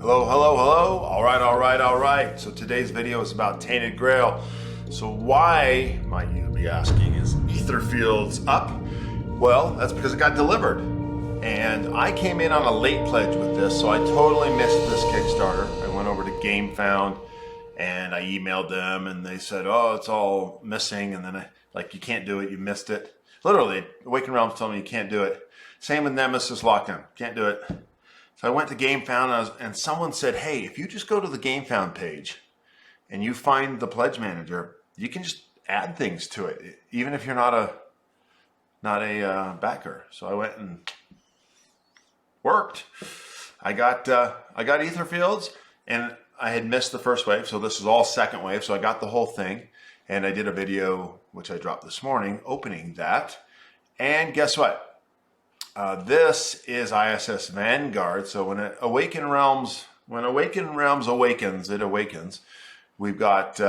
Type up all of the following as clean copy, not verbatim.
Hello, hello, hello. All right, all right, all right. So today's video is about Tainted Grail. So why, might you be asking, is Etherfields up? Well, that's because it got delivered. And I came in on a late pledge with this, so I totally missed this Kickstarter. I went over to GameFound and I emailed them and they said, oh, it's all missing. And then you can't do it, you missed it. Literally, Awakened Realms told me you can't do it. Same with Nemesis Lockdown, can't do it. So I went to GameFound and someone said, hey, if you just go to the GameFound page and you find the pledge manager, you can just add things to it, even if you're not a backer. So I went and worked. I got Etherfields, and I had missed the first wave, so this is all second wave. So I got the whole thing, and I did a video which I dropped this morning opening that. And guess what? This is ISS Vanguard. So when Awakened Realms awakens, it awakens. We've got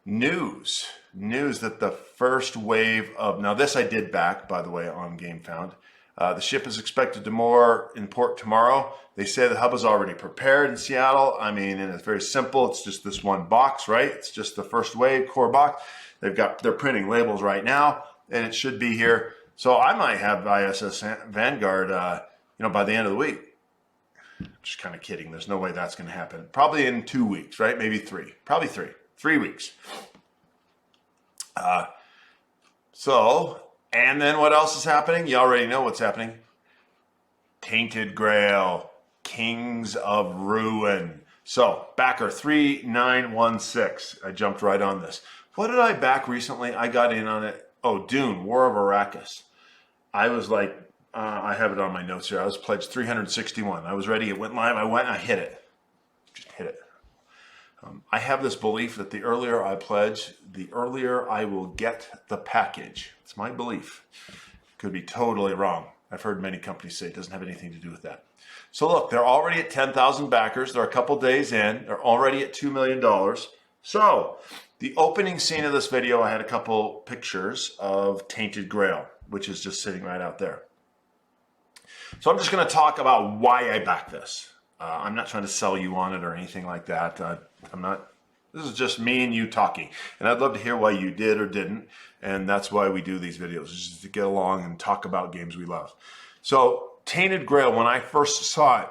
news that the first wave of, now this I did back, by the way, on GameFound. The ship is expected to moor in port tomorrow. They say the hub is already prepared in Seattle. I mean, and it's very simple. It's just this one box, right? It's just the first wave core box. They're printing labels right now, and it should be here. So I might have ISS Vanguard, by the end of the week. Just kind of kidding. There's no way that's going to happen. Probably in 2 weeks, right? Maybe three. Probably 3 weeks. And then what else is happening? You already know what's happening. Tainted Grail, Kings of Ruin. So, backer 3916. I jumped right on this. What did I back recently? I got in on it. Oh, Dune, War of Arrakis. I was like, I have it on my notes here. I was pledged 361. I was ready. It went live. I went and I hit it. Just hit it. I have this belief that the earlier I pledge, the earlier I will get the package. It's my belief. Could be totally wrong. I've heard many companies say it doesn't have anything to do with that. So look, they're already at 10,000 backers. They're a couple days in. They're already at $2 million. So the opening scene of this video, I had a couple pictures of Tainted Grail, which is just sitting right out there. So I'm just going to talk about why I backed this. I'm not trying to sell you on it or anything like that. This is just me and you talking. And I'd love to hear why you did or didn't. And that's why we do these videos, just to get along and talk about games we love. So Tainted Grail, when I first saw it,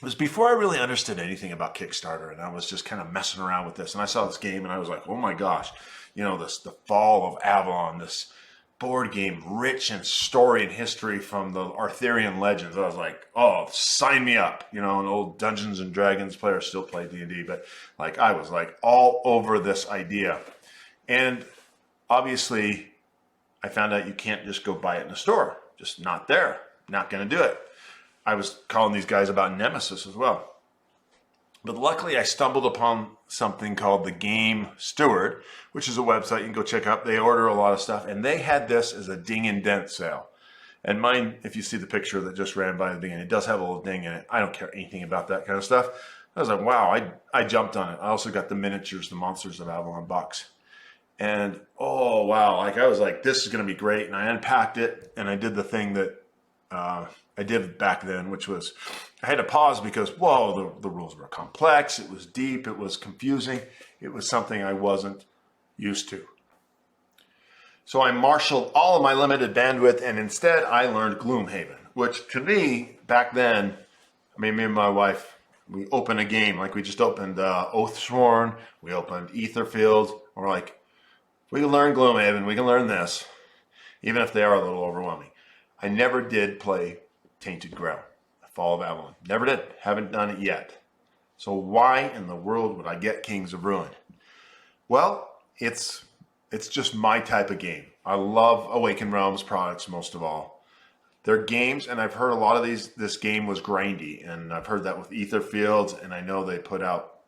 was before I really understood anything about Kickstarter, and I was just kind of messing around with this. And I saw this game and I was like, oh my gosh, the fall of Avalon, this board game rich in story and history from the Arthurian legends. I was like, oh, sign me up. An old Dungeons and Dragons player, still play D&D, but I was all over this idea. And obviously I found out you can't just go buy it in a store. Just not there. Not going to do it. I was calling these guys about Nemesis as well. But luckily I stumbled upon something called the Game Steward, which is a website you can go check out. They order a lot of stuff, and they had this as a ding and dent sale. And mine, if you see the picture that just ran by the beginning, it does have a little ding in it. I don't care anything about that kind of stuff. I was like, wow, I jumped on it. I also got the miniatures, the Monsters of Avalon box. And oh, wow, I was like, this is going to be great. And I unpacked it, and I did the thing that I did back then, which was I had to pause because, whoa, the rules were complex. It was deep. It was confusing. It was something I wasn't used to. So I marshaled all of my limited bandwidth, and instead I learned Gloomhaven, which to me, back then, me and my wife, we opened a game. We just opened Oathsworn. We opened Etherfields. We're like, we can learn Gloomhaven. We can learn this, even if they are a little overwhelming. I never did play Tainted Grail, The Fall of Avalon. Never did. Haven't done it yet. So why in the world would I get Kings of Ruin? Well, it's just my type of game. I love Awakened Realms products most of all. They're games, and I've heard a lot of this game was grindy, and I've heard that with Etherfields, and I know they put out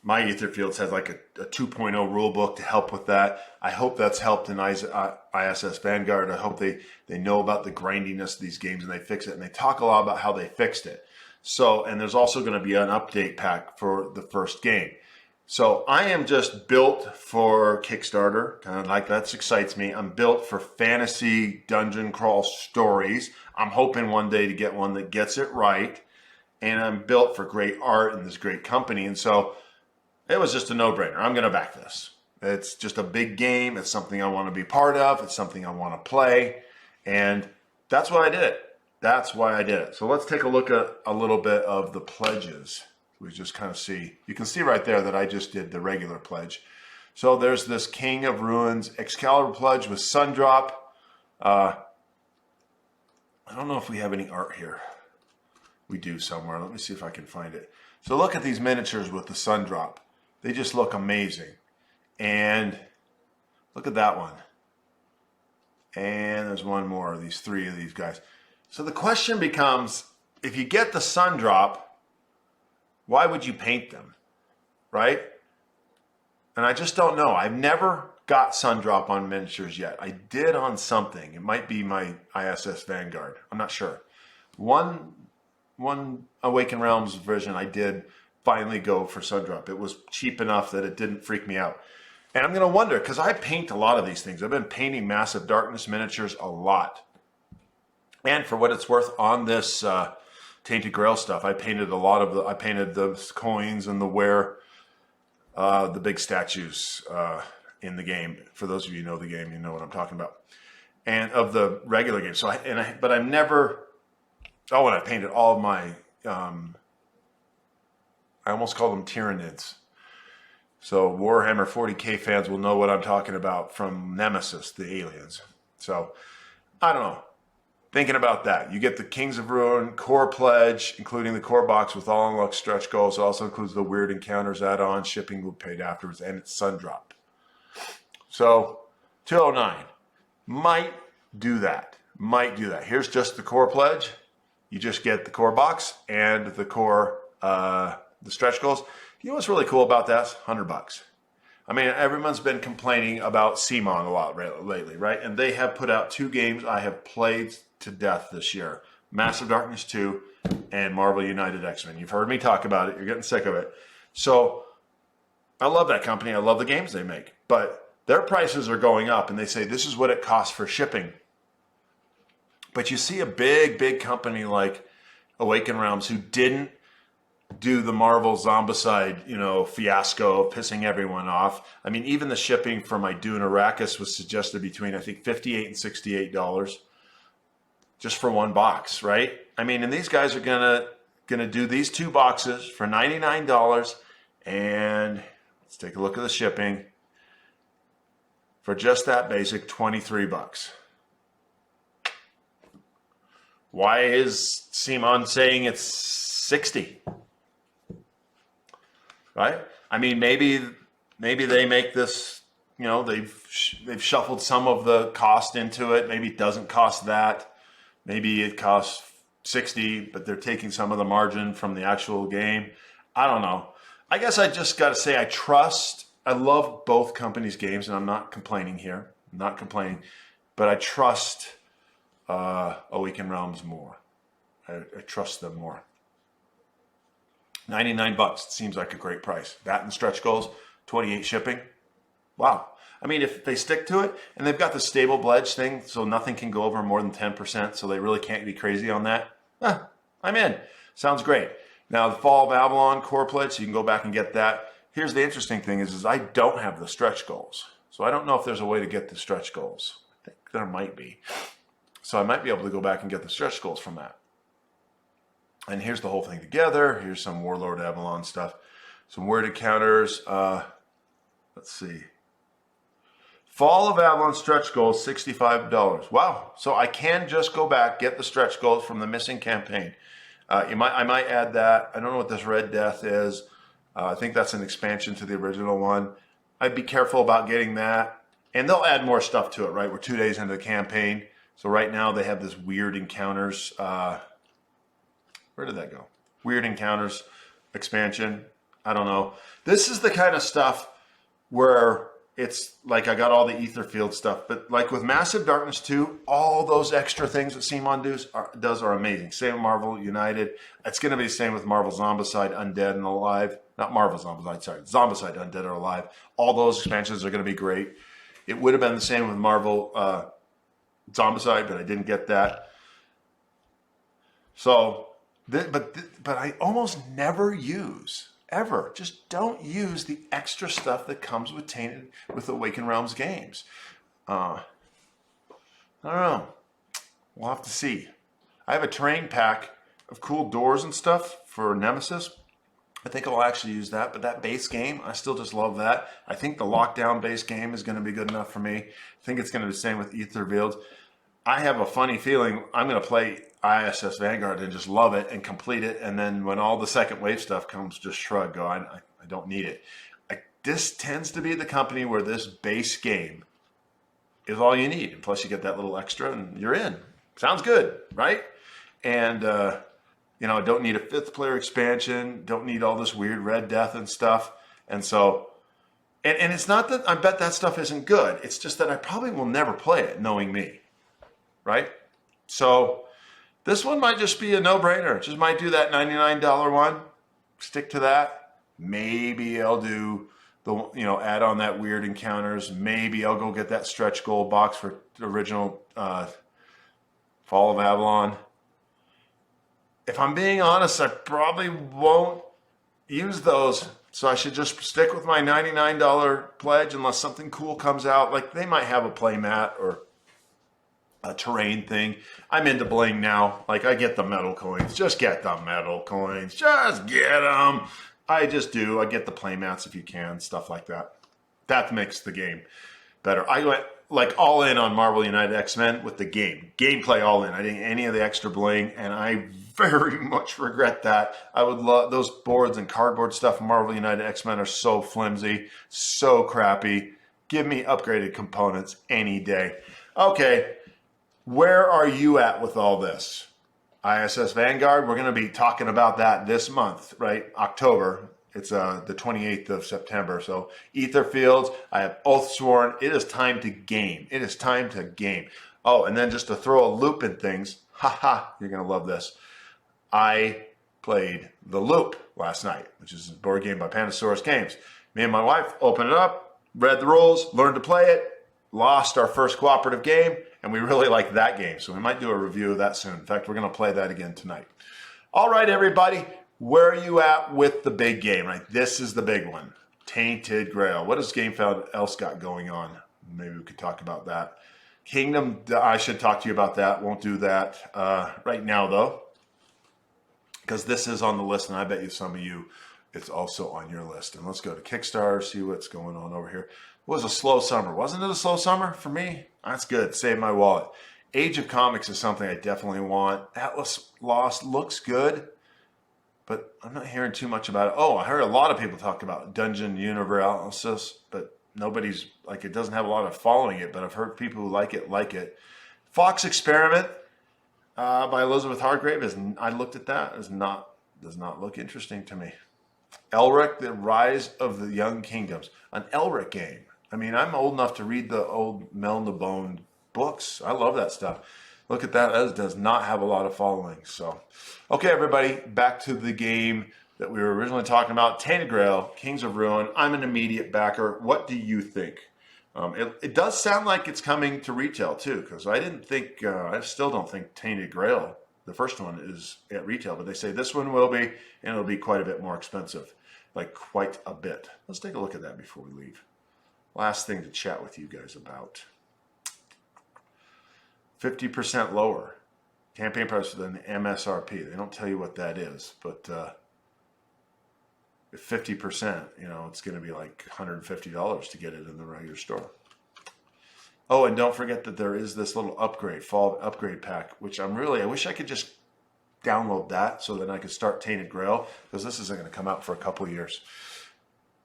my Etherfields has a 2.0 rule book to help with that. I hope that's helped in ISS Vanguard. I hope they know about the grindiness of these games and they fix it. And they talk a lot about how they fixed it. So, and there's also going to be an update pack for the first game. So I am just built for Kickstarter, kind of like that excites me. I'm built for fantasy dungeon crawl stories. I'm hoping one day to get one that gets it right. And I'm built for great art and this great company. And so it was just a no-brainer. I'm going to back this. It's just a big game. It's something I want to be part of. It's something I want to play. And that's why I did it. That's why I did it. So let's take a look at a little bit of the pledges. We just kind of see. You can see right there that I just did the regular pledge. So there's this King of Ruins Excalibur pledge with Sundrop. I don't know if we have any art here. We do somewhere. Let me see if I can find it. So look at these miniatures with the Sundrop. They just look amazing. And look at that one. And there's one more of these three of these guys. So the question becomes, if you get the Sundrop, why would you paint them, right? And I just don't know. I've never got Sundrop on miniatures yet. I did on something. It might be my ISS Vanguard. I'm not sure. One Awakened Realms version I did finally go for Sundrop. It was cheap enough that it didn't freak me out. And I'm going to wonder, because I paint a lot of these things. I've been painting Massive Darkness miniatures a lot. And for what it's worth, on this Tainted Grail stuff, I painted a lot of I painted the coins and the big statues in the game. For those of you who know the game, you know what I'm talking about. And of the regular game. But I've never, and I painted all of my, I almost call them Tyranids. So Warhammer 40K fans will know what I'm talking about from Nemesis, the aliens. So I don't know. Thinking about that, you get the Kings of Ruin core pledge, including the core box with all unlocked stretch goals. It also includes the Weird Encounters add-on, shipping will be paid afterwards, and it's Sundrop. So 209 might do that. Might do that. Here's just the core pledge. You just get the core box and the core, the stretch goals. You know what's really cool about that? $100. I mean, everyone's been complaining about CMON a lot lately, right? And they have put out 2 games I have played to death this year. Massive Darkness 2 and Marvel United X-Men. You've heard me talk about it. You're getting sick of it. So I love that company. I love the games they make. But their prices are going up, and they say this is what it costs for shipping. But you see a big company like Awakened Realms who didn't do the Marvel Zombicide, fiasco of pissing everyone off. I mean, even the shipping for my Dune Arrakis was suggested between, I think, $58 and $68 just for one box, right? I mean, and these guys are gonna do these 2 boxes for $99, and let's take a look at the shipping for just that basic $23. Why is CMON saying it's 60? Right? I mean, maybe they make this, they've shuffled some of the cost into it. Maybe it doesn't cost that. Maybe it costs 60, but they're taking some of the margin from the actual game. I don't know. I guess I just got to say I love both companies' games, and I'm not complaining here. I'm not complaining, but I trust Awakened Realms more. I trust them more. $99 seems like a great price. That and stretch goals, 28 shipping. Wow. I mean, if they stick to it, and they've got the stable pledge thing, so nothing can go over more than 10%, so they really can't be crazy on that. I'm in. Sounds great. Now, the Fall of Avalon core pledge, so you can go back and get that. Here's the interesting thing is I don't have the stretch goals. So I don't know if there's a way to get the stretch goals. I think there might be. So I might be able to go back and get the stretch goals from that. And here's the whole thing together. Here's some Warlord Avalon stuff. Some Weird Encounters. Let's see. Fall of Avalon stretch goals, $65. Wow. So I can just go back, get the stretch goals from the missing campaign. I might add that. I don't know what this Red Death is. I think that's an expansion to the original one. I'd be careful about getting that. And they'll add more stuff to it, right? We're 2 days into the campaign. So right now they have this Weird Encounters. Where did that go? Weird Encounters expansion. I don't know. This is the kind of stuff where it's like I got all the Etherfield stuff, but like with Massive Darkness 2, all those extra things that Simon does are amazing. Same with Marvel United. It's going to be the same with Marvel Zombicide, Undead and Alive. Not Marvel Zombicide, sorry. Zombicide, Undead or Alive. All those expansions are going to be great. It would have been the same with Marvel Zombicide, but I didn't get that. So, but I almost never use, ever, just don't use the extra stuff that comes with Awakened Realms games. I don't know. We'll have to see. I have a terrain pack of cool doors and stuff for Nemesis. I think I'll actually use that, but that base game, I still just love that. I think the lockdown base game is going to be good enough for me. I think it's going to be the same with Etherfields. I have a funny feeling I'm going to play ISS Vanguard and just love it and complete it. And then when all the second wave stuff comes, just shrug, go, I don't need it. This tends to be the company where this base game is all you need. And plus you get that little extra and you're in. Sounds good, right? And, don't need a 5th player expansion. Don't need all this weird Red Death and stuff. And so, and it's not that I bet that stuff isn't good. It's just that I probably will never play it knowing me, right? So this one might just be a no-brainer. Just might do that $99 one. Stick to that. Maybe I'll do add on that weird encounters. Maybe I'll go get that stretch goal box for the original Fall of Avalon. If I'm being honest, I probably won't use those. So I should just stick with my $99 pledge unless something cool comes out. Like they might have a play mat or a terrain thing. I'm into bling now. Like I get the metal coins. Just get the metal coins. Just get them. I just do. I get the play mats if you can. Stuff like that. That makes the game better. I went like all in on Marvel United X-Men with the gameplay all in. I didn't any of the extra bling, and I very much regret that. I would love those boards and cardboard stuff from Marvel United X-Men are so flimsy, so crappy. Give me upgraded components any day. Okay, where are you at with all this? ISS Vanguard, we're going to be talking about that this month, right? October. It's the 28th of September. So Etherfields, I have Oathsworn. It is time to game. It is time to game. Oh, and then just to throw a loop in things, you're going to love this. I played The Loop last night, which is a board game by Pandasaurus Games. Me and my wife opened it up, read the rules, learned to play it, lost our first cooperative game, and we really like that game. So we might do a review of that soon. In fact, we're going to play that again tonight. All right, everybody. Where are you at with the big game? Right, this is the big one. Tainted Grail. What has GameFound else got going on? Maybe we could talk about that. Kingdom, I should talk to you about that. Won't do that right now, though, because this is on the list, and I bet you some of you, it's also on your list. And let's go to Kickstarter, see what's going on over here. It was a slow summer. Wasn't it a slow summer for me? That's good. Save my wallet. Age of Comics is something I definitely want. Atlas Lost looks good, but I'm not hearing too much about it. Oh, I heard a lot of people talk about Dungeon Universalis, but nobody's, like, it doesn't have a lot of following it, but I've heard people who like it. Fox Experiment by Elizabeth Hargrave, I looked at that, does not look interesting to me. Elric, The Rise of the Young Kingdoms, an Elric game. I mean, I'm old enough to read the old Mel and the Bone books. I love that stuff. Look at that. That does not have a lot of following. So, okay, everybody, back to the game that we were originally talking about. Tainted Grail, Kings of Ruin. I'm an immediate backer. What do you think? It does sound like it's coming to retail, too, because I still don't think Tainted Grail, the first one, is at retail. But they say this one will be, and it'll be quite a bit more expensive. Like, quite a bit. Let's take a look at that before we leave. Last thing to chat with you guys about. 50% lower campaign price than the MSRP. They don't tell you what that is, but if 50%, it's going to be like $150 to get it in the regular store. Oh, and don't forget that there is this little fall upgrade pack, which I wish I could just download that so that I could start Tainted Grail, because this isn't going to come out for a couple of years.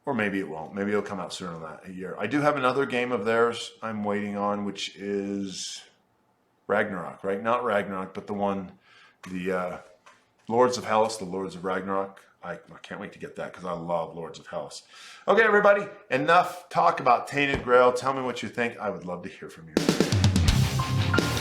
Or maybe it won't. Maybe it'll come out sooner than that, a year. I do have another game of theirs I'm waiting on, which is Ragnarok, right? Not Ragnarok, but the one, Lords of Hellas, the Lords of Ragnarok. I can't wait to get that because I love Lords of Hellas. Okay, everybody, enough talk about Tainted Grail. Tell me what you think. I would love to hear from you.